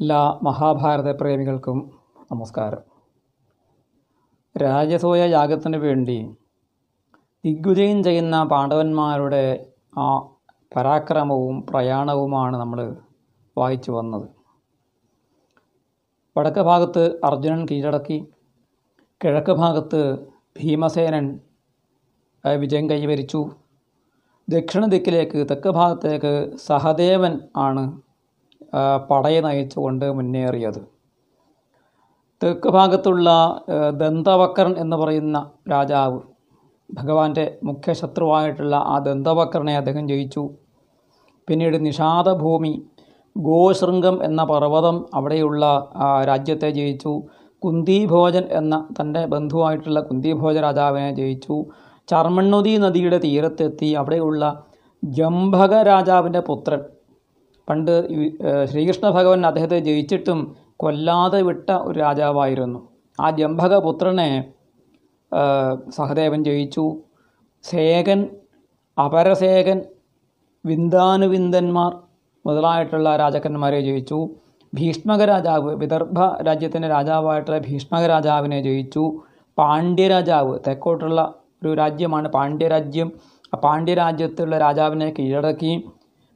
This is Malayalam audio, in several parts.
എല്ലാ മഹാഭാരത പ്രേമികൾക്കും നമസ്കാരം. രാജസൂയ യാഗത്തിന് വേണ്ടി ദിഗ്വിജയം ചെയ്യുന്ന പാണ്ഡവന്മാരുടെ ആ പരാക്രമവും പ്രയാണവുമാണ് നമ്മൾ വായിച്ചു വന്നത്. വടക്ക് ഭാഗത്ത് അർജുനൻ കീഴടക്കി, കിഴക്ക് ഭാഗത്ത് ഭീമസേനൻ വിജയം കൈവരിച്ചു. ദക്ഷിണ ദിക്കിലേക്ക് തെക്ക് ഭാഗത്തേക്ക് സഹദേവൻ ആണ് പടയെ നയിച്ചുകൊണ്ട് മുന്നേറിയത്. തെക്ക് ഭാഗത്തുള്ള ദന്തവക്രൻ എന്ന് പറയുന്ന രാജാവ്, ഭഗവാന്റെ മുഖ്യ ശത്രുവായിട്ടുള്ള ആ ദന്തവക്രനെ അദ്ദേഹം ജയിച്ചു. പിന്നീട് നിഷാദഭൂമി, ഗോശൃംഗം എന്ന പർവ്വതം, അവിടെയുള്ള രാജ്യത്തെ ജയിച്ചു. കുന്തിഭോജൻ എന്ന തൻ്റെ ബന്ധുവായിട്ടുള്ള കുന്തിഭോജ രാജാവിനെ ജയിച്ചു. ചർമ്മണ്വതി നദിയുടെ തീരത്തെത്തി. അവിടെയുള്ള ജംഭക രാജാവിൻ്റെ പുത്രൻ, പണ്ട് ശ്രീകൃഷ്ണ ഭഗവാൻ അദ്ദേഹത്തെ ജയിച്ചിട്ടും കൊല്ലാതെ വിട്ട ഒരു രാജാവായിരുന്നു. ആ ജംഭക പുത്രനെ സഹദേവൻ ജയിച്ചു. സേകൻ, അപരസേകൻ, വിന്ദാനുവിന്ദന്മാർ മുതലായിട്ടുള്ള രാജാക്കന്മാരെ ജയിച്ചു. ഭീഷ്മക രാജാവ്, വിദർഭ രാജ്യത്തിൻ്റെ രാജാവായിട്ടുള്ള ഭീഷ്മക രാജാവിനെ ജയിച്ചു. പാണ്ഡ്യരാജാവ്, തെക്കോട്ടുള്ള ഒരു രാജ്യമാണ് പാണ്ഡ്യരാജ്യം. ആ പാണ്ഡ്യരാജ്യത്തുള്ള രാജാവിനെ കീഴടക്കി.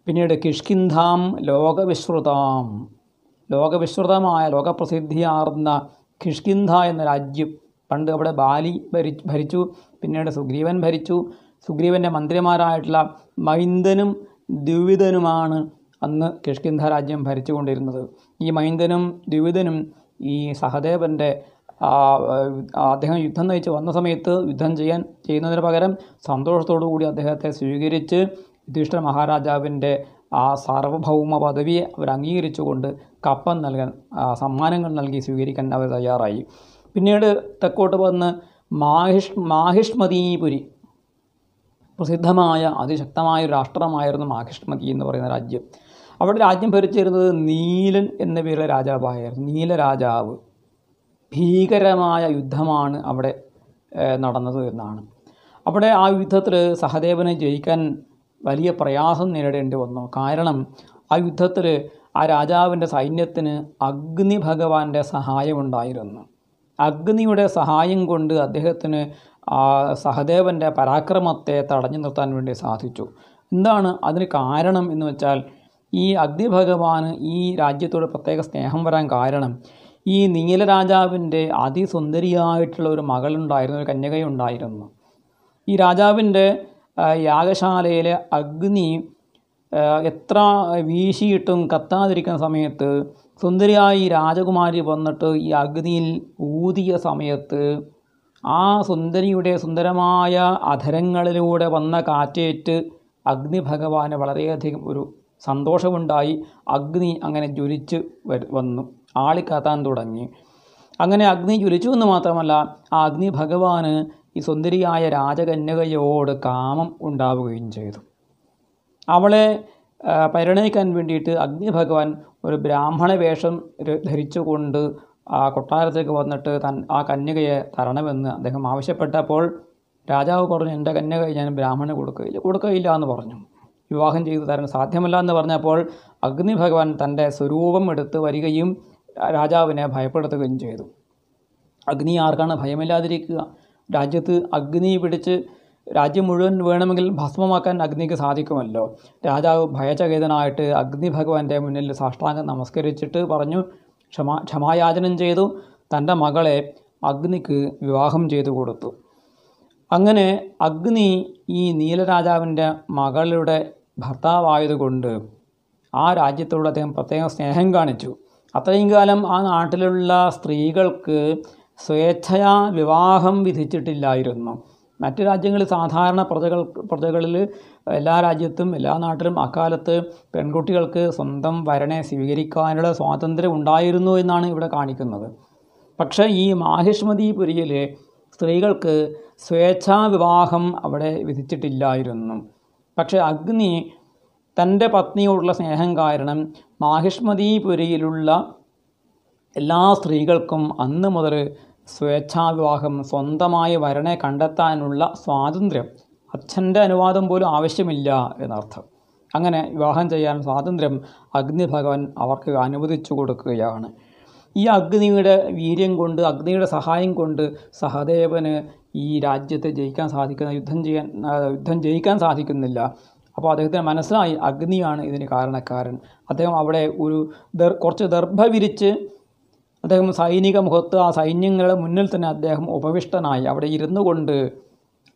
പിന്നീട് കിഷ്കിന്ധാം ലോകവിശ്രുതാം, ലോകവിശ്രുതമായ ലോകപ്രസിദ്ധിയാർന്ന കിഷ്കിന്ധ എന്ന രാജ്യം, പണ്ട് അവിടെ ബാലി ഭരിച്ചു. പിന്നീട് സുഗ്രീവൻ ഭരിച്ചു. സുഗ്രീവൻ്റെ മന്ത്രിമാരായിട്ടുള്ള മൈന്ദനും ദ്വിവിധനുമാണ് അന്ന് കിഷ്കിന്ധ രാജ്യം ഭരിച്ചുകൊണ്ടിരുന്നത്. ഈ മൈന്ദനും ദ്വിവിധനും ഈ സഹദേവൻ്റെ അദ്ദേഹം യുദ്ധം നയിച്ച് വന്ന സമയത്ത് യുദ്ധം ചെയ്യുന്നതിന് പകരം സന്തോഷത്തോടു കൂടി അദ്ദേഹത്തെ സ്വീകരിച്ച് യുധിഷ്ഠിര മഹാരാജാവിൻ്റെ ആ സാർവഭൗമ പദവിയെ അവർ അംഗീകരിച്ചുകൊണ്ട് കപ്പം നൽകാൻ, സമ്മാനങ്ങൾ നൽകി സ്വീകരിക്കാൻ അവർ തയ്യാറായി. പിന്നീട് തെക്കോട്ട് വന്ന് മാഹിഷ്മതീപുരി, പ്രസിദ്ധമായ അതിശക്തമായ ഒരു രാഷ്ട്രമായിരുന്നു മാഹിഷ്മതി എന്ന് പറയുന്ന രാജ്യം. അവിടെ രാജ്യം ഭരിച്ചിരുന്നത് നീലൻ എന്ന പേരുള്ള രാജാവായിരുന്നു. നീലരാജാവ്. ഭീകരമായ യുദ്ധമാണ് അവിടെ നടന്നത് എന്നാണ്. അവിടെ ആ യുദ്ധത്തിൽ സഹദേവനെ ജയിക്കാൻ വലിയ പ്രയാസം നേരിടേണ്ടി വന്നു. കാരണം ആ യുദ്ധത്തിൽ ആ രാജാവിൻ്റെ സൈന്യത്തിന് അഗ്നി ഭഗവാന്റെ സഹായമുണ്ടായിരുന്നു. അഗ്നിയുടെ സഹായം കൊണ്ട് അദ്ദേഹത്തിന് സഹദേവൻ്റെ പരാക്രമത്തെ തടഞ്ഞു നിർത്താൻ വേണ്ടി സാധിച്ചു. എന്താണ് അതിന് കാരണം എന്ന് വെച്ചാൽ, ഈ അഗ്നി ഭഗവാന് ഈ രാജ്യത്തോട് പ്രത്യേക സ്നേഹം വരാൻ കാരണം, ഈ നീലരാജാവിൻ്റെ അതിസുന്ദരിയായിട്ടുള്ള ഒരു മകളുണ്ടായിരുന്നു, ഒരു കന്യകയുണ്ടായിരുന്നു. ഈ രാജാവിൻ്റെ യാഗശാലയിലെ അഗ്നി എത്ര വീശിയിട്ടും കത്താതിരിക്കുന്ന സമയത്ത് സുന്ദരിയായി രാജകുമാരി വന്നിട്ട് ഈ അഗ്നിയിൽ ഊതിയ സമയത്ത് ആ സുന്ദരിയുടെ സുന്ദരമായ അധരങ്ങളിലൂടെ വന്ന കാറ്റേറ്റ് അഗ്നി ഭഗവാന് വളരെയധികം ഒരു സന്തോഷമുണ്ടായി. അഗ്നി അങ്ങനെ ജ്വലിച്ച് വന്നു, ആളിക്കത്താൻ തുടങ്ങി. അങ്ങനെ അഗ്നി ജ്വലിച്ചു എന്ന് മാത്രമല്ല, ആ അഗ്നി ഭഗവാന് ഈ സുന്ദരിയായ രാജകന്യകയോട് കാമം ഉണ്ടാവുകയും ചെയ്തു. അവളെ പരിണയിക്കാൻ വേണ്ടിയിട്ട് അഗ്നി ഭഗവാൻ ഒരു ബ്രാഹ്മണ വേഷം ധരിച്ചുകൊണ്ട് ആ കൊട്ടാരത്തേക്ക് വന്നിട്ട് ആ കന്യകയെ തരണമെന്ന് അദ്ദേഹം ആവശ്യപ്പെട്ടപ്പോൾ രാജാവ് പറഞ്ഞു, എൻ്റെ കന്യകയെ ഞാൻ ബ്രാഹ്മണന് കൊടുക്കുകയില്ല എന്ന് പറഞ്ഞു. വിവാഹം ചെയ്തു തരാൻ സാധ്യമല്ല എന്ന് പറഞ്ഞപ്പോൾ അഗ്നി ഭഗവാൻ തൻ്റെ സ്വരൂപം എടുത്ത് വരികയും രാജാവിനെ ഭയപ്പെടുത്തുകയും ചെയ്തു. അഗ്നി ആർക്കാണ് ഭയമില്ലാതിരിക്കുക? രാജ്യത്ത് അഗ്നി പിടിച്ച് രാജ്യം മുഴുവൻ വേണമെങ്കിൽ ഭസ്മമാക്കാൻ അഗ്നിക്ക് സാധിക്കുമല്ലോ. രാജാവ് ഭയചകിതനായിട്ട് അഗ്നി ഭഗവാന്റെ മുന്നിൽ സാഷ്ടാംഗം നമസ്കരിച്ചിട്ട് പറഞ്ഞു, ക്ഷമായാചനം ചെയ്തു. തൻ്റെ മകളെ അഗ്നിക്ക് വിവാഹം ചെയ്തു കൊടുത്തു. അങ്ങനെ അഗ്നി ഈ നീലരാജാവിൻ്റെ മകളുടെ ഭർത്താവായതുകൊണ്ട് ആ രാജ്യത്തോട് അദ്ദേഹം പ്രത്യേകം സ്നേഹം കാണിച്ചു. അത്രയും കാലം ആ നാട്ടിലുള്ള സ്ത്രീകൾക്ക് സ്വേച്ഛയാ വിവാഹം വിധിച്ചിട്ടില്ലായിരുന്നു. മറ്റ് രാജ്യങ്ങളിൽ സാധാരണ പ്രജകളിൽ എല്ലാ രാജ്യത്തും എല്ലാ നാട്ടിലും അക്കാലത്ത് പെൺകുട്ടികൾക്ക് സ്വന്തം വരനെ സ്വീകരിക്കാനുള്ള സ്വാതന്ത്ര്യം ഉണ്ടായിരുന്നു എന്നാണ് ഇവിടെ കാണിക്കുന്നത്. പക്ഷേ ഈ മാഹിഷ്മതീപുരിയിലെ സ്ത്രീകൾക്ക് സ്വേച്ഛാ വിവാഹം അവിടെ വിധിച്ചിട്ടില്ലായിരുന്നു. പക്ഷേ അഗ്നി തൻ്റെ പത്നിയോടുള്ള സ്നേഹം കാരണം മാഹിഷ്മതീപുരിയിലുള്ള എല്ലാ സ്ത്രീകൾക്കും അന്ന് മുതൽ സ്വേച്ഛാവിവാഹം, സ്വന്തമായ വരനെ കണ്ടെത്താനുള്ള സ്വാതന്ത്ര്യം, അച്ഛൻ്റെ അനുവാദം പോലും ആവശ്യമില്ല എന്നർത്ഥം. അങ്ങനെ വിവാഹം ചെയ്യാൻ സ്വാതന്ത്ര്യം അഗ്നി ഭഗവാൻ അവർക്ക് അനുവദിച്ചു കൊടുക്കുകയാണ്. ഈ അഗ്നിയുടെ വീര്യം കൊണ്ട്, അഗ്നിയുടെ സഹായം കൊണ്ട് സഹദേവന് ഈ രാജ്യത്തെ യുദ്ധം ജയിക്കാൻ സാധിക്കുന്നില്ല. അപ്പോൾ അദ്ദേഹത്തിന് മനസ്സിലായി അഗ്നിയാണ് ഇതിന് കാരണക്കാരൻ. അദ്ദേഹം അവിടെ കുറച്ച് ദർഭ വിരിച്ച് അദ്ദേഹം സൈനിക മുഖത്ത് ആ സൈന്യങ്ങളുടെ മുന്നിൽ തന്നെ അദ്ദേഹം ഉപവിഷ്ടനായി അവിടെ ഇരുന്നു കൊണ്ട്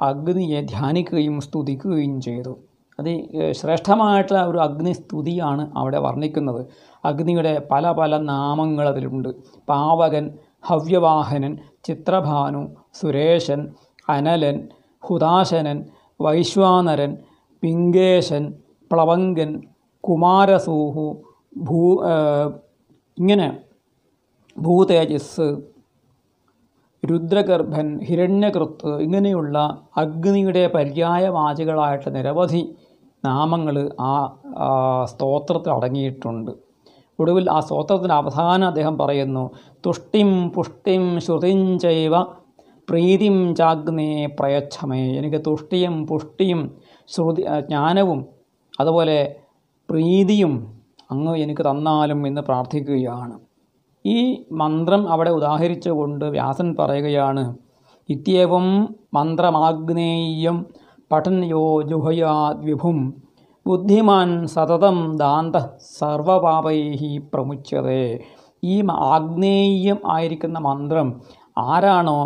അഗ്നിയെ ധ്യാനിക്കുകയും സ്തുതിക്കുകയും ചെയ്തു. അത് ശ്രേഷ്ഠമായിട്ടുള്ള ഒരു അഗ്നിസ്തുതിയാണ് അവിടെ വർണ്ണിക്കുന്നത്. അഗ്നിയുടെ പല പല നാമങ്ങൾ അതിലുണ്ട്. പാവകൻ, ഹവ്യവാഹനൻ, ചിത്രഭാനു, സുരേശൻ, അനലൻ, ഹുതാശനൻ, വൈശ്വാനരൻ, പിംഗേശൻ, പ്ലവങ്കൻ, കുമാരസൂഹു, ഇങ്ങനെ ഭൂതേജസ്, രുദ്രഗർഭൻ, ഹിരണ്യകൃത്ത്, ഇങ്ങനെയുള്ള അഗ്നിയുടെ പര്യായവാചികളായിട്ട് നിരവധി നാമങ്ങൾ ആ സ്തോത്രത്തിൽ അടങ്ങിയിട്ടുണ്ട്. ഒടുവിൽ ആ സ്തോത്രത്തിൻ്റെ അവസാനം അദ്ദേഹം പറയുന്നു, തുഷ്ടിം പുഷ്ടിം ശ്രുതിം ചൈവ പ്രീതിം ചാഗ്നേ പ്രയച്ഛമേ. എനിക്ക് തുഷ്ടിയും പുഷ്ടിയും ജ്ഞാനവും അതുപോലെ പ്രീതിയും അങ്ങ് എനിക്ക് തന്നാലും എന്ന് പ്രാർത്ഥിക്കുകയാണ്. ഈ മന്ത്രം അവിടെ ഉദാഹരിച്ചുകൊണ്ട് വ്യാസൻ പറയുകയാണ്, ഇത്യേവം മന്ത്രമാഗ്നേയം പഠൻ യോ ജുഹയാദ് വിഭും ബുദ്ധിമാൻ സതതം ദാന്ത സർവപാപൈഹി പ്രമുച്യതേ. ഈ ആഗ്നേയം ആയിരിക്കുന്ന മന്ത്രം ആരാണോ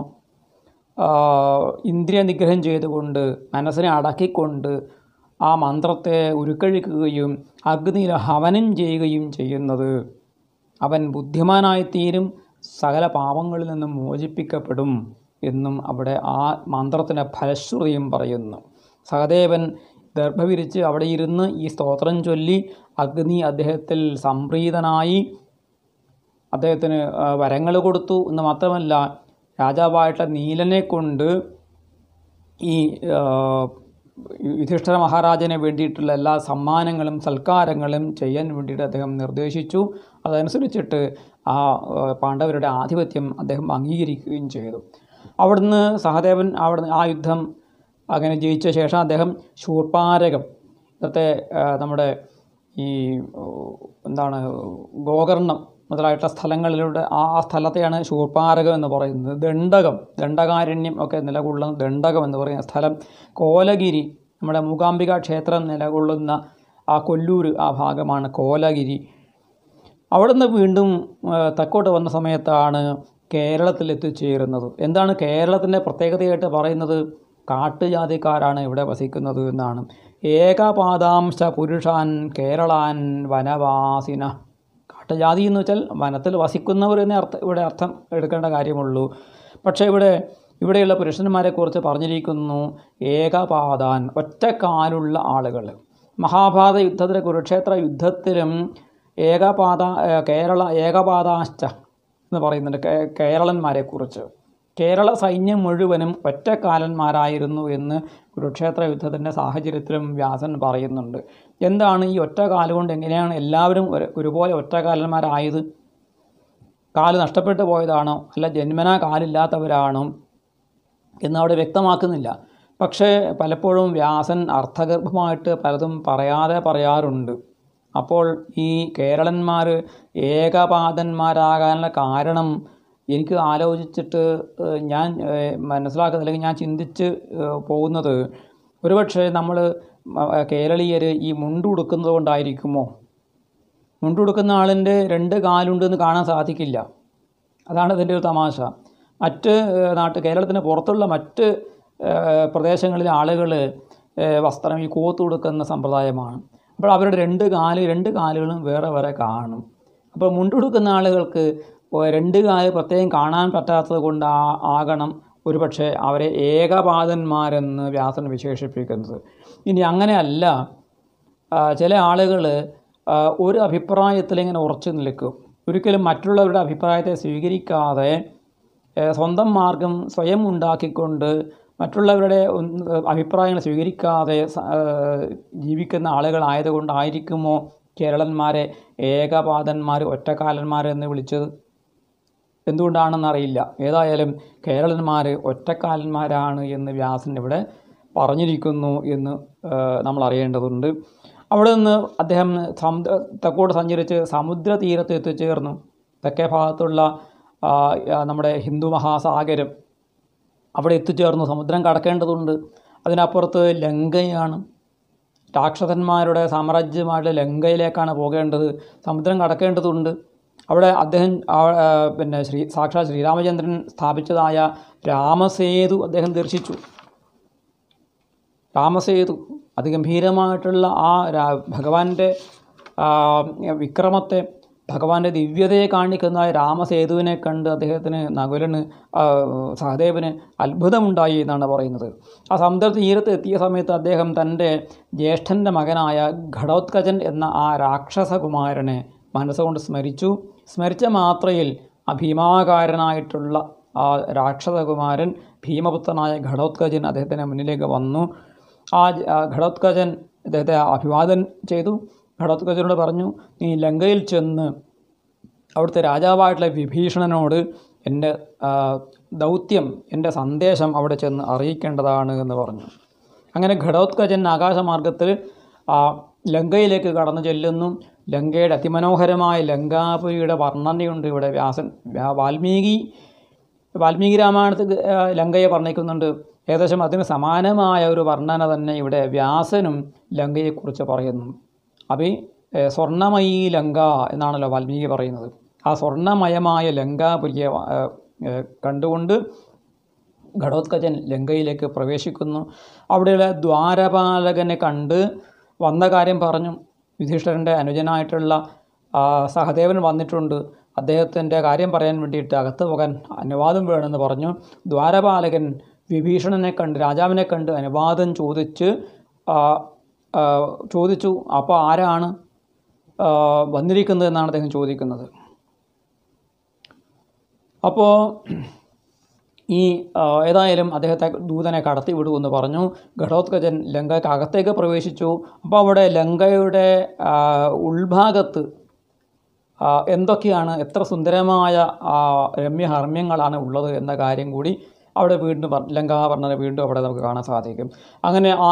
ഇന്ദ്രിയ നിഗ്രഹം ചെയ്തുകൊണ്ട് മനസ്സിനെ അടക്കിക്കൊണ്ട് ആ മന്ത്രത്തെ ഉരുക്കഴിക്കുകയും അഗ്നിയിൽ ഹവനം ചെയ്യുകയും ചെയ്യുന്നത്, അവൻ ബുദ്ധിമാനായിത്തീരും, സകല പാപങ്ങളിൽ നിന്നും മോചിപ്പിക്കപ്പെടും എന്നും അവിടെ ആ മന്ത്രത്തിൻ്റെ ഫലശ്രുതിയും പറയുന്നു. സഹദേവൻ ദർഭ വിരിച്ച് അവിടെ ഇരുന്ന് ഈ സ്തോത്രം ചൊല്ലി അഗ്നി അദ്ദേഹത്തിൽ സംപ്രീതനായി അദ്ദേഹത്തിന് വരങ്ങൾ കൊടുത്തു എന്ന് മാത്രമല്ല, രാജാവായിട്ടുള്ള നീലനെ കൊണ്ട് ഈ യുധിഷ്ഠിര മഹാരാജന് വേണ്ടിയിട്ടുള്ള എല്ലാ സമ്മാനങ്ങളും സൽക്കാരങ്ങളും ചെയ്യാൻ വേണ്ടിയിട്ട് അദ്ദേഹം നിർദ്ദേശിച്ചു. അതനുസരിച്ചിട്ട് ആ പാണ്ഡവരുടെ ആധിപത്യം അദ്ദേഹം അംഗീകരിക്കുകയും ചെയ്തു. അവിടുന്ന് സഹദേവൻ ആ യുദ്ധം അങ്ങനെ ജയിച്ച ശേഷം അദ്ദേഹം ശൂർപ്പാരകം, ഇന്നത്തെ നമ്മുടെ ഈ ഗോകർണം മുതലായിട്ടുള്ള സ്ഥലങ്ങളിലൂടെ ആ സ്ഥലത്തെയാണ് ശൂർപ്പാരകം എന്ന് പറയുന്നത്. ദണ്ഡകാരണ്യം ഒക്കെ നിലകൊള്ളുന്ന ദണ്ഡകം എന്ന് പറയുന്ന സ്ഥലം, കോലഗിരി, നമ്മുടെ മൂകാംബിക ക്ഷേത്രം നിലകൊള്ളുന്ന ആ കൊല്ലൂർ ആ ഭാഗമാണ് കോലഗിരി. അവിടുന്ന് വീണ്ടും തെക്കോട്ട് വന്ന സമയത്താണ് കേരളത്തിൽ എത്തിച്ചേരുന്നത്. എന്താണ് കേരളത്തിൻ്റെ പ്രത്യേകതയായിട്ട് പറയുന്നത്? കാട്ടുജാതിക്കാരാണ് ഇവിടെ വസിക്കുന്നത് എന്നാണ്. ഏകപാദാംശ പുരുഷാൻ കേരളാൻ വനവാസിന. കാട്ടുജാതി എന്ന് വെച്ചാൽ വനത്തിൽ വസിക്കുന്നവർ എന്നേ ഇവിടെ അർത്ഥം എടുക്കേണ്ട കാര്യമുള്ളൂ. പക്ഷേ ഇവിടെയുള്ള പുരുഷന്മാരെക്കുറിച്ച് പറഞ്ഞിരിക്കുന്നു ഏകപാദാൻ, ഒറ്റക്കാലുള്ള ആളുകൾ. മഹാഭാരത യുദ്ധത്തിലെ കുരുക്ഷേത്ര യുദ്ധത്തിലും ഏകപാദാശ്ച എന്ന് പറയുന്നുണ്ട് കേരളന്മാരെക്കുറിച്ച്. കേരള സൈന്യം മുഴുവനും ഒറ്റക്കാലന്മാരായിരുന്നു എന്ന് കുരുക്ഷേത്ര യുദ്ധത്തിൻ്റെ സാഹചര്യത്തിലും വ്യാസൻ പറയുന്നുണ്ട്. എന്താണ് ഈ ഒറ്റക്കാലുകൊണ്ട് എങ്ങനെയാണ് എല്ലാവരും ഒരുപോലെ ഒറ്റക്കാലന്മാരായത്? കാല് നഷ്ടപ്പെട്ടു പോയതാണോ അല്ല ജന്മനാ കാലില്ലാത്തവരാണോ എന്ന് അവിടെ വ്യക്തമാക്കുന്നില്ല. പക്ഷേ പലപ്പോഴും വ്യാസൻ അർത്ഥഗർഭമായിട്ട് പലതും പറയാറുണ്ട്. അപ്പോൾ ഈ കേരളന്മാർ ഏകപാദന്മാരാകാനുള്ള കാരണം എനിക്ക് ആലോചിച്ചിട്ട് ഞാൻ മനസ്സിലാക്കുന്നത്, അല്ലെങ്കിൽ ഞാൻ ചിന്തിച്ച് പോകുന്നത്, ഒരുപക്ഷെ നമ്മൾ കേരളീയർ ഈ മുണ്ടുടുക്കുന്നത് കൊണ്ടായിരിക്കുമോ? മുണ്ടുടുക്കുന്ന ആളിൻ്റെ 2 കാലുണ്ടെന്ന് കാണാൻ സാധിക്കില്ല. അതാണ് ഇതിൻ്റെ ഒരു തമാശ. കേരളത്തിന് പുറത്തുള്ള മറ്റ് പ്രദേശങ്ങളിലെ ആളുകൾ വസ്ത്രം ഈ കോത്തുടുക്കുന്ന സമ്പ്രദായമാണ്. അപ്പോൾ അവരുടെ 2 കാലുകളും വേറെ വേറെ കാണും. അപ്പോൾ മുണ്ടുടുക്കുന്ന ആളുകൾക്ക് 2 കാല് പ്രത്യേകം കാണാൻ പറ്റാത്തത് കൊണ്ടാകണം ഒരുപക്ഷെ അവരെ ഏകപാദന്മാരെന്ന് വ്യാസൻ വിശേഷിപ്പിക്കുന്നത്. ഇനി അങ്ങനെയല്ല, ചില ആളുകൾ ഒരു അഭിപ്രായത്തിൽ ഇങ്ങനെ ഉറച്ചു നിൽക്കും. ഒരിക്കലും മറ്റുള്ളവരുടെ അഭിപ്രായത്തെ സ്വീകരിക്കാതെ സ്വന്തം മാർഗം സ്വയം ഉണ്ടാക്കിക്കൊണ്ട് മറ്റുള്ളവരുടെ അഭിപ്രായങ്ങൾ സ്വീകരിക്കാതെ ജീവിക്കുന്ന ആളുകളായതുകൊണ്ടായിരിക്കുമോ കേരളന്മാരെ ഏകപാദന്മാർ, ഒറ്റക്കാലന്മാരെന്ന് വിളിച്ചത്? എന്തുകൊണ്ടാണെന്നറിയില്ല. ഏതായാലും കേരളന്മാർ ഒറ്റക്കാലന്മാരാണ് എന്ന് വ്യാസൻ ഇവിടെ പറഞ്ഞിരിക്കുന്നു എന്ന് നമ്മൾ അറിയേണ്ടതുണ്ട്. അവിടെ നിന്ന് അദ്ദേഹം തെക്കോട്ട് സഞ്ചരിച്ച് സമുദ്രതീരത്ത് എത്തിച്ചേർന്നു. തെക്കേ ഭാഗത്തുള്ള നമ്മുടെ ഹിന്ദു മഹാസാഗരം അവിടെ എത്തിച്ചേർന്നു. സമുദ്രം കടക്കേണ്ടതുണ്ട്. അതിനപ്പുറത്ത് ലങ്കയാണ്, രാക്ഷസന്മാരുടെ സാമ്രാജ്യമായിട്ട് ലങ്കയിലേക്കാണ് പോകേണ്ടത്. സമുദ്രം കടക്കേണ്ടതുണ്ട്. അവിടെ അദ്ദേഹം പിന്നെ സാക്ഷാത് ശ്രീരാമചന്ദ്രൻ സ്ഥാപിച്ചതായ രാമസേതു അദ്ദേഹം ദർശിച്ചു. രാമസേതു അതിഗംഭീരമായിട്ടുള്ള ആ ഭഗവാന്റെ വിക്രമത്തെ, ഭഗവാന്റെ ദിവ്യതയെ കാണിക്കുന്ന രാമസേതുവിനെ കണ്ട് അദ്ദേഹത്തിന് നകുലന് സഹദേവന് അത്ഭുതമുണ്ടായി എന്നാണ് പറയുന്നത്. ആ സമുദ്ര തീരത്ത് എത്തിയ സമയത്ത് അദ്ദേഹം തൻ്റെ ജ്യേഷ്ഠൻ്റെ മകനായ ഘടോത്കചൻ എന്ന ആ രാക്ഷസകുമാരനെ മനസ്സുകൊണ്ട് സ്മരിച്ചു. സ്മരിച്ച മാത്രയിൽ ആ ഭീമാകാരനായിട്ടുള്ള ആ രാക്ഷസകുമാരൻ ഭീമപുത്രനായ ഘടോത്കചൻ അദ്ദേഹത്തിൻ്റെ മുന്നിലേക്ക് വന്നു. ആ ഘടോത്കചൻ അദ്ദേഹത്തെ അഭിവാദനം ചെയ്തു. ഘടോത്കചനോട് പറഞ്ഞു, നീ ലങ്കയിൽ ചെന്ന് അവിടുത്തെ രാജാവായിട്ടുള്ള വിഭീഷണനോട് എൻ്റെ ദൗത്യം, എൻ്റെ സന്ദേശം അവിടെ ചെന്ന് അറിയിക്കേണ്ടതാണ് എന്ന് പറഞ്ഞു. അങ്ങനെ ഘടോത്കചൻ ആകാശമാർഗത്തിൽ ലങ്കയിലേക്ക് കടന്നു ചെല്ലുന്നു. ലങ്കയുടെ അതിമനോഹരമായ ലങ്കാപുരിയുടെ വർണ്ണനയുണ്ട് ഇവിടെ. വാൽമീകി രാമായണത്തിൽ ലങ്കയെ വർണ്ണിക്കുന്നുണ്ട്. ഏകദേശം അതിന് സമാനമായ ഒരു വർണ്ണന തന്നെ ഇവിടെ വ്യാസനും ലങ്കയെക്കുറിച്ച് പറയുന്നു. സ്വർണ്ണമയീ ലങ്ക എന്നാണല്ലോ വാൽമീകി പറയുന്നത്. ആ സ്വർണ്ണമയമായ ലങ്കാപുരിയെ കണ്ടുകൊണ്ട് ഘടോത്കചൻ ലങ്കയിലേക്ക് പ്രവേശിക്കുന്നു. അവിടെയുള്ള ദ്വാരപാലകനെ കണ്ട് വന്ന കാര്യം പറഞ്ഞു. യുധിഷ്ഠിരൻ്റെ അനുജനായിട്ടുള്ള സഹദേവൻ വന്നിട്ടുണ്ട്, അദ്ദേഹത്തിൻ്റെ കാര്യം പറയാൻ വേണ്ടിയിട്ട് അകത്ത് പോകാൻ അനുവാദം വേണമെന്ന് പറഞ്ഞു. ദ്വാരപാലകൻ വിഭീഷണനെ കണ്ട്, രാജാവിനെ കണ്ട് അനുവാദം ചോദിച്ചു. അപ്പോൾ ആരാണ് വന്നിരിക്കുന്നത് എന്നാണ് അദ്ദേഹം ചോദിക്കുന്നത്. അപ്പോൾ ഏതായാലും അദ്ദേഹത്തെ ദൂതനെ കടത്തി വിടുമെന്ന് പറഞ്ഞു. ഘടോത്കചൻ ലങ്കയ്ക്ക് അകത്തേക്ക് പ്രവേശിച്ചു. അപ്പോൾ അവിടെ ലങ്കയുടെ ഉൾഭാഗത്ത് എന്തൊക്കെയാണ്, എത്ര സുന്ദരമായ രമ്യഹർമ്മ്യങ്ങളാണ് ഉള്ളത് എന്ന കാര്യം കൂടി അവിടെ വീണ്ടും ലങ്കാവർണ്ണന വീണ്ടും അവിടെ നമുക്ക് കാണാൻ സാധിക്കും. അങ്ങനെ ആ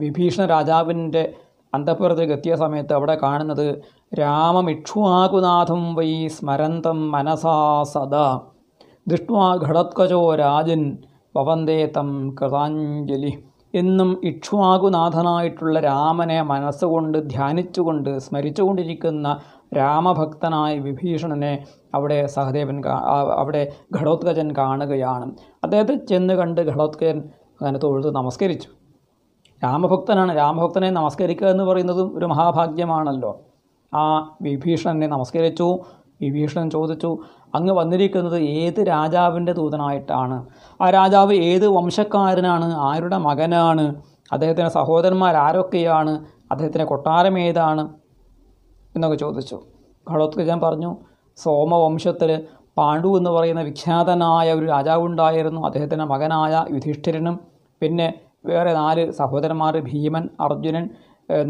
വിഭീഷണ രാജാവിൻ്റെ അന്തഃപുരത്തേക്ക് എത്തിയ സമയത്ത് അവിടെ കാണുന്നത് രാമമിക്ഷ്വാകുനാഥം വൈ സ്മരന്തം മനസാ സദാ ദൃഷ്ട്വാ ഘടോത്കചോ രാജൻ വവന്ദേ തം കൃതാഞ്ജലി. എന്നും ഇക്ഷ്വാകുനാഥനായിട്ടുള്ള രാമനെ മനസ്സുകൊണ്ട് ധ്യാനിച്ചുകൊണ്ട് സ്മരിച്ചുകൊണ്ടിരിക്കുന്ന രാമഭക്തനായ വിഭീഷണനെ അവിടെ അവിടെ ഘടോത്കചൻ കാണുകയാണ്. അദ്ദേഹത്തെ ചെന്ന് കണ്ട് ഘടോത്കചൻ അങ്ങനെ തൊഴുത് നമസ്കരിച്ചു. രാമഭക്തനാണ്, രാമഭക്തനെ നമസ്കരിക്കുക എന്ന് പറയുന്നതും ഒരു മഹാഭാഗ്യമാണല്ലോ. ആ വിഭീഷണനെ നമസ്കരിച്ചു. വിഭീഷണൻ ചോദിച്ചു, അങ്ങ് വന്നിരിക്കുന്നത് ഏത് രാജാവിൻ്റെ ദൂതനായിട്ടാണ്? ആ രാജാവ് ഏത് വംശക്കാരനാണ്? ആരുടെ മകനാണ്? അദ്ദേഹത്തിൻ്റെ സഹോദരന്മാരാരൊക്കെയാണ്? അദ്ദേഹത്തിൻ്റെ കൊട്ടാരം ഏതാണ് എന്നൊക്കെ ചോദിച്ചു. ഘടോത്കചൻ പറഞ്ഞു, സോമവംശത്തിൽ പാണ്ഡു എന്ന് പറയുന്ന വിഖ്യാതനായ ഒരു രാജാവുണ്ടായിരുന്നു. അദ്ദേഹത്തിൻ്റെ മകനായ യുധിഷ്ഠിരനും പിന്നെ വേറെ 4 സഹോദരന്മാർ, ഭീമൻ, അർജുനൻ,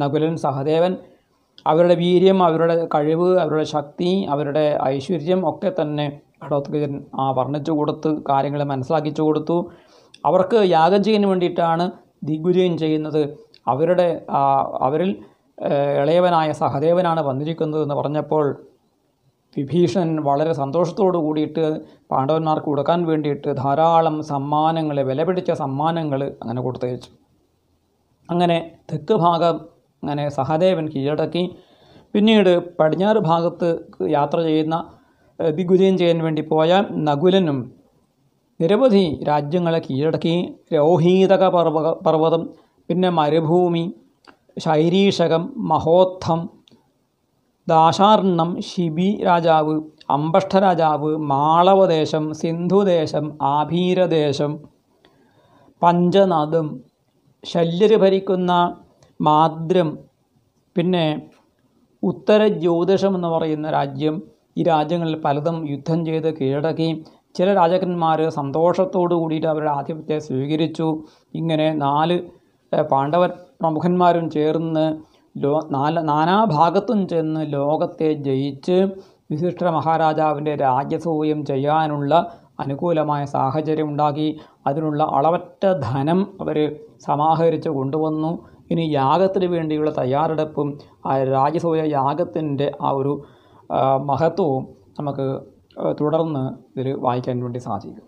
നകുലൻ, സഹദേവൻ. അവരുടെ വീര്യം, അവരുടെ കഴിവ്, അവരുടെ ശക്തി, അവരുടെ ഐശ്വര്യം ഒക്കെ തന്നെ ഘടോത്കചൻ വർണ്ണിച്ചു കൊടുത്ത് കാര്യങ്ങൾ മനസ്സിലാക്കിച്ചു കൊടുത്തു. അവർക്ക് യാഗം ചെയ്യാൻ വേണ്ടിയിട്ടാണ് ദിഗ്വിജയം ചെയ്യുന്നത്. അവരിൽ ഇളയവനായ സഹദേവനാണ് വന്നിരിക്കുന്നത് എന്ന് പറഞ്ഞപ്പോൾ വിഭീഷണൻ വളരെ സന്തോഷത്തോടു കൂടിയിട്ട് പാണ്ഡവന്മാർക്ക് കൊടുക്കാൻ വേണ്ടിയിട്ട് ധാരാളം സമ്മാനങ്ങൾ, വിലപിടിച്ച സമ്മാനങ്ങൾ അങ്ങനെ കൊടുത്തയച്ചു. അങ്ങനെ തെക്ക് ഭാഗം അങ്ങനെ സഹദേവൻ കീഴടക്കി. പിന്നീട് പടിഞ്ഞാറ് ഭാഗത്ത് യാത്ര ചെയ്യുന്ന ദിഗ്വിജയം ചെയ്യാൻ വേണ്ടി പോയ നകുലനും നിരവധി രാജ്യങ്ങളെ കീഴടക്കി. രോഹീതക പർവ്വതം, പിന്നെ മരുഭൂമി, ശൈരീഷകം, മഹോത്ഥം, ദാശാർണം, ശിബി രാജാവ്, അംബഷ്ഠ രാജാവ്, മാളവദേശം, സിന്ധുദേശം, ആഭീരദേശം, പഞ്ചനദം, ശല്യര് ഭരിക്കുന്ന മാദ്രം, പിന്നെ ഉത്തര ജ്യോതിഷം എന്ന് പറയുന്ന രാജ്യം. ഈ രാജ്യങ്ങളിൽ പലതും യുദ്ധം ചെയ്ത് കീഴടക്കി. ചില രാജാക്കന്മാർ സന്തോഷത്തോടു കൂടിയിട്ട് അവരുടെ ആധിപത്യത്തെ സ്വീകരിച്ചു. ഇങ്ങനെ 4 പാണ്ഡവ പ്രമുഖന്മാരും ചേർന്ന് നാനാഭാഗത്തും ചെന്ന് ലോകത്തെ ജയിച്ച് യുധിഷ്ഠിര മഹാരാജാവിൻ്റെ രാജ്യസൂയം ചെയ്യാനുള്ള അനുകൂലമായ സാഹചര്യം ഉണ്ടാക്കി. അതിനുള്ള അളവറ്റ ധനം അവർ സമാഹരിച്ച് കൊണ്ടുവന്നു. ഇനി യാഗത്തിന് വേണ്ടിയുള്ള തയ്യാറെടുപ്പും ആ രാജസൂയ യാഗത്തിൻ്റെ ആ ഒരു മഹത്വവും നമുക്ക് തുടർന്ന് ഇതിൽ വായിക്കാൻ വേണ്ടി സാധിക്കും.